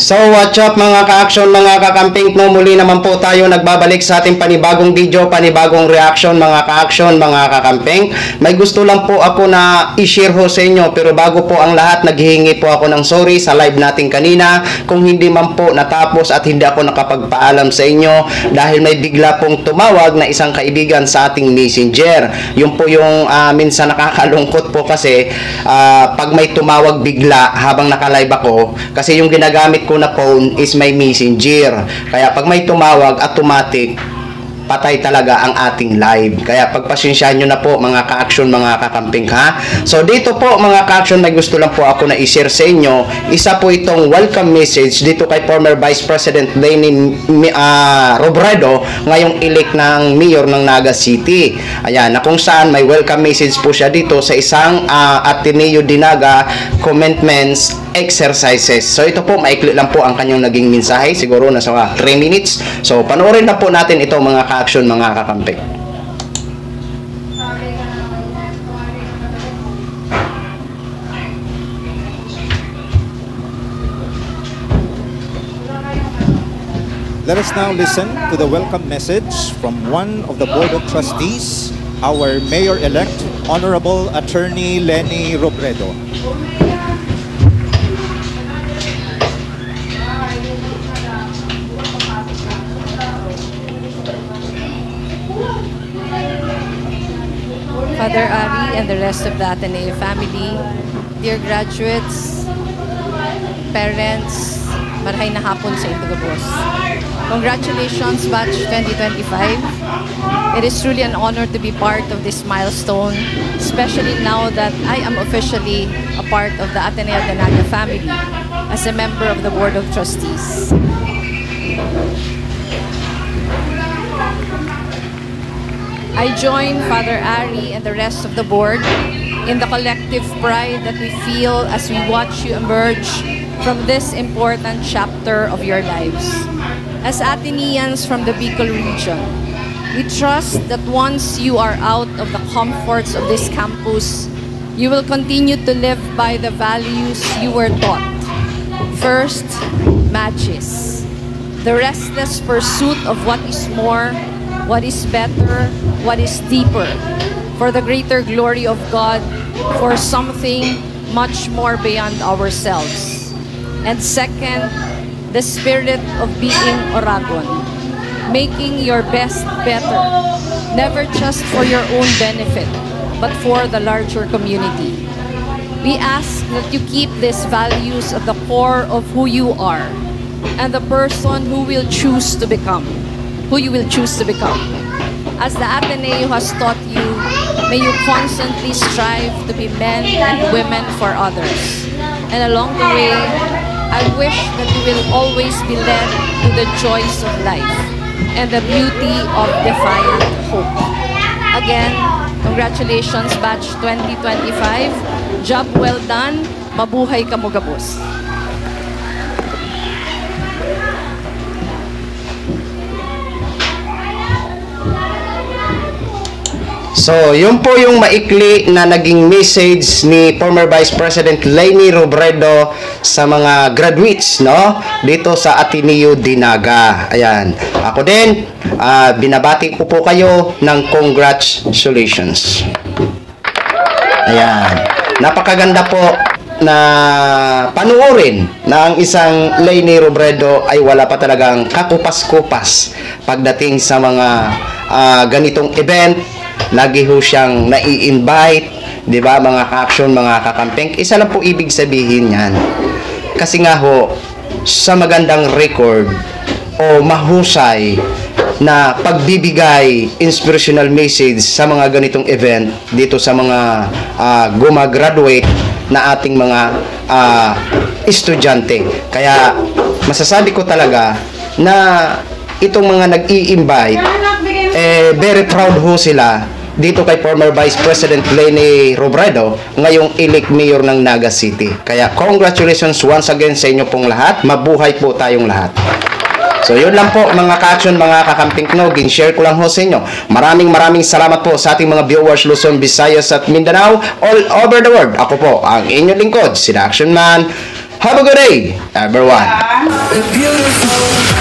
So what's up mga ka-action, mga kakamping, no, muli naman po tayo nagbabalik sa ating panibagong video, panibagong reaction mga ka-action, mga kakamping. May gusto lang po ako na i-share ho sa inyo, pero bago po ang lahat, naghihingi po ako ng sorry sa live natin kanina kung hindi man po natapos at hindi ako nakapagpaalam sa inyo dahil may bigla pong tumawag na isang kaibigan sa ating messenger. Yun po yung minsan nakakalungkot po kasi pag may tumawag bigla habang naka-live ako, kasi yung ginagamit ko na phone is my messenger. Kaya pag may tumawag, automatic patay talaga ang ating live. Kaya pagpasensyahan nyo na po mga ka-action, mga kakamping ha. So dito po mga ka-action, may gusto lang po ako na i-share sa inyo. Isa po itong welcome message dito kay former Vice President Leni Robredo, ngayong elect ng mayor ng Naga City. Ayan, na kung saan may welcome message po siya dito sa isang Ateneo Dinaga commitments exercises. So ito po, maikli lang po ang kanyang naging mensahe, siguro nasa 3 minutes. So panoorin na po natin ito mga ka-action, mga kakamping. Let us now listen to the welcome message from one of the Board of Trustees, our Mayor-elect, Honorable Attorney Leni Robredo. Father Ari and the rest of the Ateneo family, dear graduates, parents, marahay na hapon sa Itugabos. Congratulations, Batch 2025. It is truly an honor to be part of this milestone, especially now that I am officially a part of the Ateneo Dinaga family as a member of the Board of Trustees. I join Father Ari and the rest of the board in the collective pride that we feel as we watch you emerge from this important chapter of your lives. As Ateneans from the Bicol region, we trust that once you are out of the comforts of this campus, you will continue to live by the values you were taught. First, Magis, the restless pursuit of what is more, what is better, what is deeper, for the greater glory of God, for something much more beyond ourselves. And second, the spirit of being Oragon, making your best better, never just for your own benefit, but for the larger community. We ask that you keep these values at the core of who you are and the person who will choose to become. Who you will choose to become. As the Ateneo has taught you, may you constantly strive to be men and women for others. And along the way, I wish that you will always be led to the joys of life and the beauty of defiant hope. Again, congratulations, Batch 2025. Job well done. Mabuhay ka mo, Gabos. So, yun po yung maikli na naging message ni former Vice President Leni Robredo sa mga graduates, no? Dito sa Ateneo Dinaga. Ayan. Ako din, binabati ko po kayo ng congratulations. Ayan. Napakaganda po na panuorin na ang isang Leni Robredo ay wala pa talagang kakupas-kupas pagdating sa mga ganitong event. Lagi ho siyang nai-invite, di ba mga ka-action, mga kakamping. Isa lang po ibig sabihin yan. Kasi nga ho, sa magandang record o mahusay na pagbibigay inspirational message sa mga ganitong event dito sa mga gumagraduate na ating mga estudyante. Kaya masasabi ko talaga na itong mga nag-i-invite, very proud ho sila dito kay former Vice President Leni Robredo, ngayong elect mayor ng Naga City. Kaya congratulations once again sa inyo pong lahat. Mabuhay po tayong lahat. So yun lang po mga ka-action, mga kakamping no, gin-share ko lang ho sa inyo. Maraming salamat po sa ating mga viewers Luzon, Visayas at Mindanao all over the world. Ako po ang inyong lingkod, si The Action Man. Have a good day, everyone. We're beautiful.